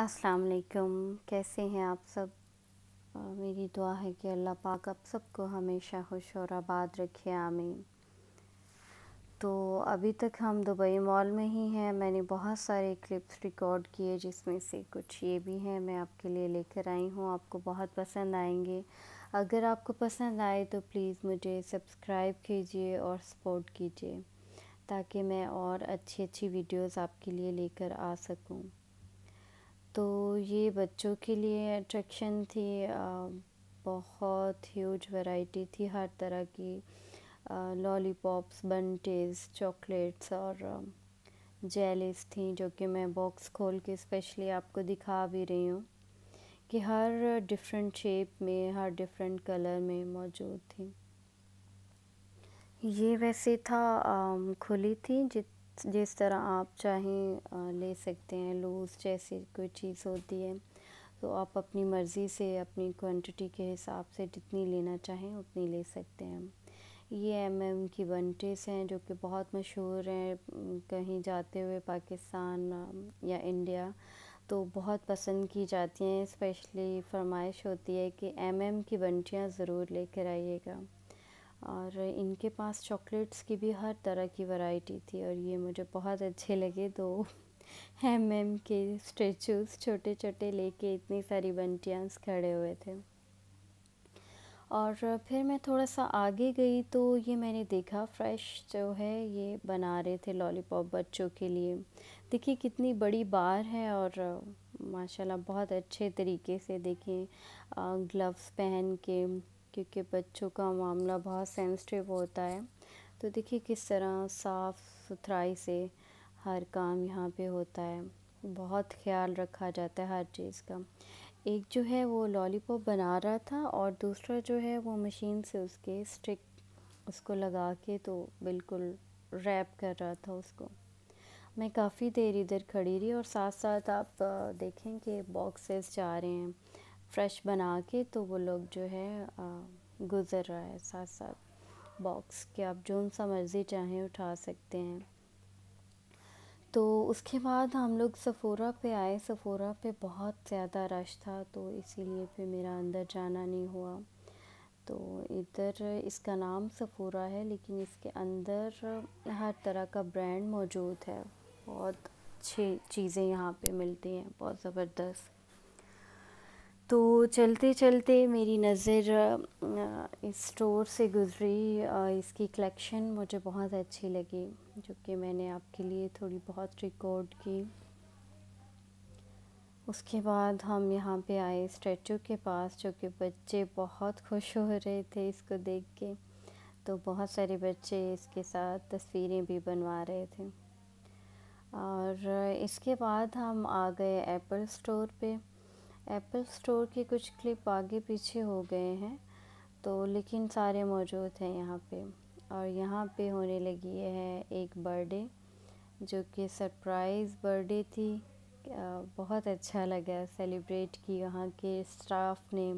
अस्सलाम वालेकुम। कैसे हैं आप सब? मेरी दुआ है कि अल्लाह पाक आप सबको हमेशा खुश और आबाद रखे, आमीन। तो अभी तक हम दुबई मॉल में ही हैं। मैंने बहुत सारे क्लिप्स रिकॉर्ड किए, जिसमें से कुछ ये भी हैं मैं आपके लिए लेकर आई हूँ। आपको बहुत पसंद आएंगे। अगर आपको पसंद आए तो प्लीज़ मुझे सब्सक्राइब कीजिए और सपोर्ट कीजिए, ताकि मैं और अच्छी अच्छी वीडियोज़ आपके लिए लेकर आ सकूँ। तो ये बच्चों के लिए अट्रैक्शन थी। बहुत ह्यूज वैरायटी थी हर तरह की। लॉलीपॉप्स, बंटेज, चॉकलेट्स और जेलीज थी, जो कि मैं बॉक्स खोल के स्पेशली आपको दिखा भी रही हूँ कि हर डिफरेंट शेप में, हर डिफरेंट कलर में मौजूद थी। ये वैसे था खुली थी, जिस तरह आप चाहें ले सकते हैं। लूज़ जैसी कोई चीज़ होती है तो आप अपनी मर्ज़ी से, अपनी क्वांटिटी के हिसाब से जितनी लेना चाहें उतनी ले सकते हैं। ये एमएम की बंटेज हैं, जो कि बहुत मशहूर हैं। कहीं जाते हुए पाकिस्तान या इंडिया तो बहुत पसंद की जाती हैं। स्पेशली फरमाइश होती है कि एमएम की बंटियाँ ज़रूर लेकर आइएगा। और इनके पास चॉकलेट्स की भी हर तरह की वैरायटी थी, और ये मुझे बहुत अच्छे लगे। तो एमएम के स्टैचूज़ छोटे छोटे लेके इतनी सारी बंटियाँ खड़े हुए थे। और फिर मैं थोड़ा सा आगे गई तो ये मैंने देखा फ्रेश जो है ये बना रहे थे लॉलीपॉप बच्चों के लिए। देखिए कितनी बड़ी बार है, और माशाल्लाह बहुत अच्छे तरीके से देखिए ग्लव्स पहन के, क्योंकि बच्चों का मामला बहुत सेंसिटिव होता है। तो देखिए किस तरह साफ़ सुथराई से हर काम यहाँ पे होता है। बहुत ख्याल रखा जाता है हर चीज़ का। एक जो है वो लॉलीपॉप बना रहा था, और दूसरा जो है वो मशीन से उसके स्टिक उसको लगा के तो बिल्कुल रैप कर रहा था उसको। मैं काफ़ी देर इधर खड़ी रही, और साथ साथ आप देखें कि बॉक्सेस जा रहे हैं फ्रेश बना के, तो वो लोग जो है गुज़र रहा है साथ साथ बॉक्स के। आप जो सा मर्ज़ी चाहें उठा सकते हैं। तो उसके बाद हम लोग सफ़ोरा पे आए। सफ़ोरा पे बहुत ज़्यादा रश था, तो इसीलिए फिर मेरा अंदर जाना नहीं हुआ। तो इधर इसका नाम सफ़ोरा है, लेकिन इसके अंदर हर तरह का ब्रांड मौजूद है। बहुत अच्छी चीज़ें यहाँ पे मिलती हैं, बहुत ज़बरदस्त। तो चलते चलते मेरी नज़र इस स्टोर से गुज़री। इसकी कलेक्शन मुझे बहुत अच्छी लगी, जो कि मैंने आपके लिए थोड़ी बहुत रिकॉर्ड की। उसके बाद हम यहाँ पे आए स्टैचू के पास, जो कि बच्चे बहुत खुश हो रहे थे इसको देख के। तो बहुत सारे बच्चे इसके साथ तस्वीरें भी बनवा रहे थे। और इसके बाद हम आ गए एप्पल स्टोर पे। एप्पल स्टोर के कुछ क्लिप आगे पीछे हो गए हैं, तो लेकिन सारे मौजूद हैं यहाँ पे। और यहाँ पे होने लगी है एक बर्थडे, जो कि सरप्राइज़ बर्थडे थी। बहुत अच्छा लगा, सेलिब्रेट की वहाँ के स्टाफ ने,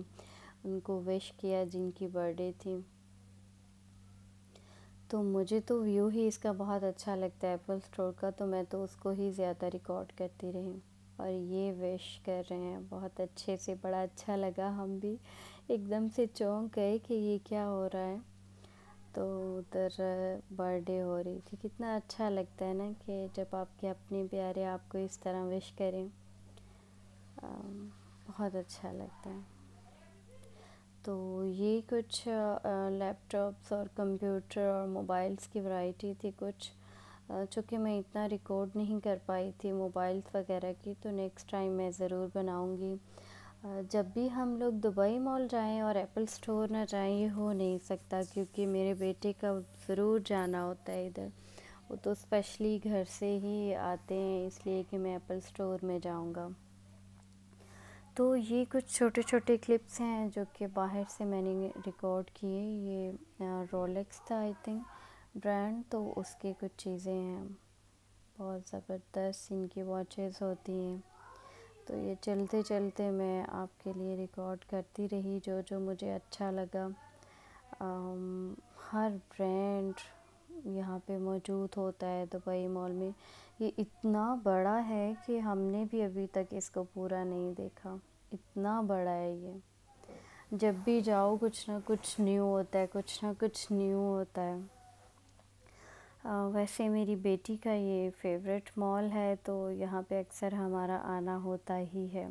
उनको विश किया जिनकी बर्थडे थी। तो मुझे तो व्यू ही इसका बहुत अच्छा लगता है एप्पल स्टोर का, तो मैं तो उसको ही ज़्यादा रिकॉर्ड करती रही। और ये विश कर रहे हैं बहुत अच्छे से, बड़ा अच्छा लगा। हम भी एकदम से चौंक गए कि ये क्या हो रहा है। तो उधर बर्थडे हो रही थी। कितना अच्छा लगता है ना कि जब आपके अपने प्यारे आपको इस तरह विश करें। बहुत अच्छा लगता है। तो ये कुछ लैपटॉप्स और कंप्यूटर और मोबाइल्स की वैरायटी थी कुछ, चूँकि मैं इतना रिकॉर्ड नहीं कर पाई थी मोबाइल्स वगैरह की। तो नेक्स्ट टाइम मैं ज़रूर बनाऊंगी। जब भी हम लोग दुबई मॉल जाएं और एप्पल स्टोर ना जाएं, ये हो नहीं सकता, क्योंकि मेरे बेटे का ज़रूर जाना होता है इधर। वो तो स्पेशली घर से ही आते हैं, इसलिए कि मैं एप्पल स्टोर में जाऊंगा। तो ये कुछ छोटे छोटे क्लिप्स हैं जो कि बाहर से मैंने रिकॉर्ड किए। ये रोलेक्स था आई थिंक ब्रांड, तो उसकी कुछ चीज़ें हैं। बहुत ज़बरदस्त इनकी वॉचेस होती हैं। तो ये चलते चलते मैं आपके लिए रिकॉर्ड करती रही जो जो मुझे अच्छा लगा। हर ब्रांड यहाँ पे मौजूद होता है दुबई मॉल में, ये इतना बड़ा है कि हमने भी अभी तक इसको पूरा नहीं देखा, इतना बड़ा है ये। जब भी जाओ कुछ ना कुछ न्यू होता है, कुछ ना कुछ न्यू होता है। वैसे मेरी बेटी का ये फेवरेट मॉल है, तो यहाँ पे अक्सर हमारा आना होता ही है।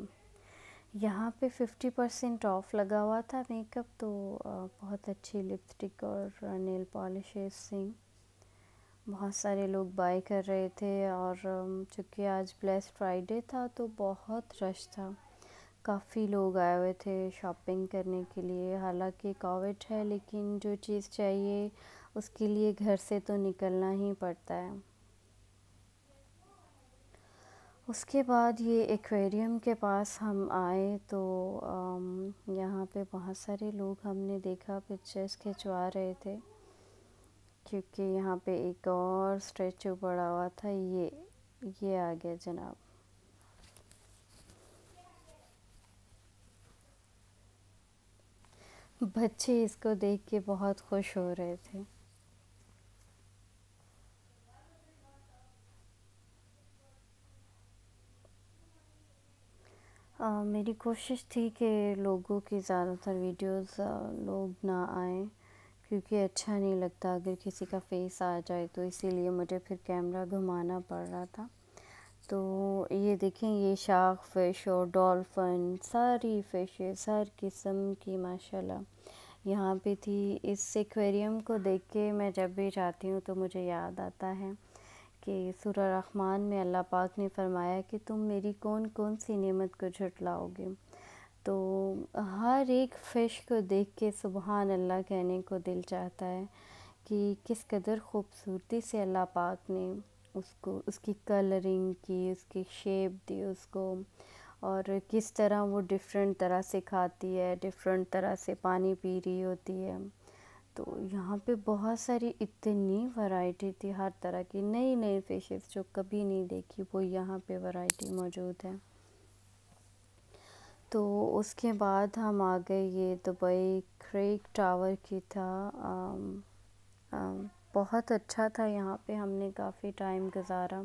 यहाँ पे 50% ऑफ लगा हुआ था मेकअप, तो बहुत अच्छी लिपस्टिक और नेल पॉलिशेस थी। बहुत सारे लोग बाय कर रहे थे, और चूँकि आज ब्लैक फ्राइडे था तो बहुत रश था। काफ़ी लोग आए हुए थे शॉपिंग करने के लिए। हालांकि कोविड है, लेकिन जो चीज़ चाहिए उसके लिए घर से तो निकलना ही पड़ता है। उसके बाद ये एक्वेरियम के पास हम आए, तो यहाँ पे बहुत सारे लोग हमने देखा पिक्चर्स खिंचवा रहे थे, क्योंकि यहाँ पे एक और स्टैचू पड़ा हुआ था। ये आ गया जनाब। बच्चे इसको देख के बहुत खुश हो रहे थे। मेरी कोशिश थी कि लोगों की ज़्यादातर वीडियोस लोग ना आए, क्योंकि अच्छा नहीं लगता अगर किसी का फेस आ जाए, तो इसीलिए मुझे फिर कैमरा घुमाना पड़ रहा था। तो ये देखें, ये शार्क फ़िश और डॉल्फिन, सारी फ़िशेस हर किस्म की माशाल्लाह यहाँ पे थी। इस एक्वेरियम को देख के मैं जब भी जाती हूँ तो मुझे याद आता है कि सूरह रहमान में अल्लाह पाक ने फरमाया कि तुम मेरी कौन कौन सी नेमत को झुटलाओगे। तो हर एक फ़िश को देख के सुबहान अल्लाह कहने को दिल चाहता है कि किस कदर ख़ूबसूरती से अल्लाह पाक ने उसको, उसकी कलरिंग की, उसकी शेप दी उसको, और किस तरह वो डिफ़रेंट तरह से खाती है, डिफ़रेंट तरह से पानी पी रही होती है। तो यहाँ पे बहुत सारी इतनी वैरायटी थी, हर तरह की नई नई फ़िशेस जो कभी नहीं देखी, वो यहाँ पे वैरायटी मौजूद है। तो उसके बाद हम आ गए, ये दुबई क्रेक टावर की था। बहुत अच्छा था, यहाँ पे हमने काफ़ी टाइम गुजारा।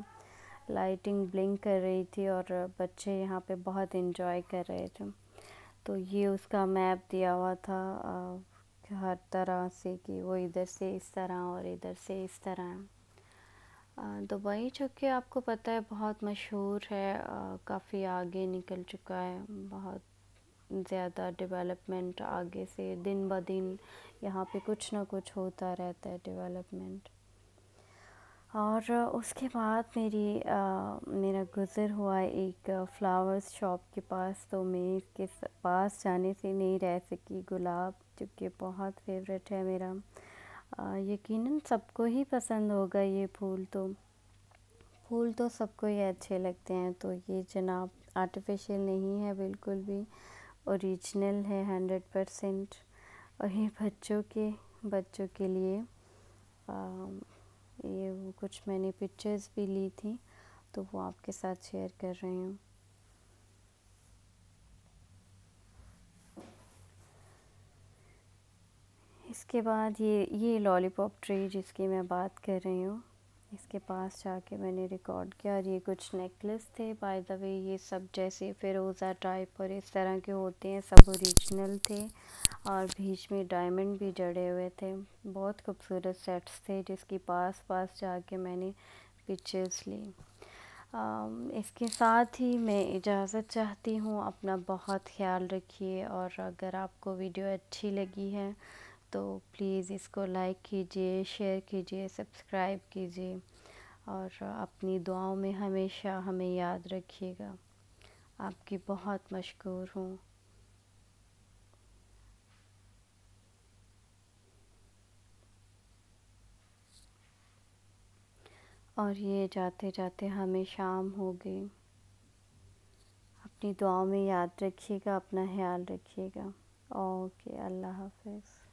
लाइटिंग ब्लिंक कर रही थी और बच्चे यहाँ पे बहुत इन्जॉय कर रहे थे। तो ये उसका मैप दिया हुआ था हर तरह से, कि वो इधर से इस तरह और इधर से इस तरह है। दुबई चूँकि आपको पता है बहुत मशहूर है, काफ़ी आगे निकल चुका है, बहुत ज़्यादा डेवलपमेंट आगे से दिन ब दिन यहाँ पे कुछ ना कुछ होता रहता है डेवलपमेंट। और उसके बाद मेरा गुज़र हुआ एक फ़्लावर्स शॉप के पास, तो मैं इसके पास जाने से नहीं रह सकी। गुलाब जो कि बहुत फेवरेट है मेरा, यकीनन सबको ही पसंद होगा ये फूल तो सबको ही अच्छे लगते हैं। तो ये जनाब आर्टिफिशियल नहीं है बिल्कुल भी, ओरिजिनल है 100%। और ये बच्चों के लिए ये वो कुछ मैंने पिक्चर्स भी ली थी, तो वो आपके साथ शेयर कर रही हूँ। इसके बाद ये लॉलीपॉप ट्री जिसकी मैं बात कर रही हूँ, इसके पास जाके मैंने रिकॉर्ड किया। और ये कुछ नेकलेस थे, बाय द वे ये सब जैसे फ़िरोज़ा टाइप और इस तरह के होते हैं, सब ओरिजिनल थे, और बीच में डायमंड भी जड़े हुए थे। बहुत खूबसूरत सेट्स थे, जिसकी पास जाके मैंने पिक्चर्स ली। इसके साथ ही मैं इजाज़त चाहती हूँ। अपना बहुत ख्याल रखिए, और अगर आपको वीडियो अच्छी लगी है तो प्लीज़ इसको लाइक कीजिए, शेयर कीजिए, सब्सक्राइब कीजिए, और अपनी दुआओं में हमेशा हमें याद रखिएगा। आपकी बहुत मशकूर हूँ। और ये जाते जाते हमें शाम हो गई। अपनी दुआओं में याद रखिएगा, अपना ख्याल रखिएगा। ओके, अल्लाह हाफ़िज़।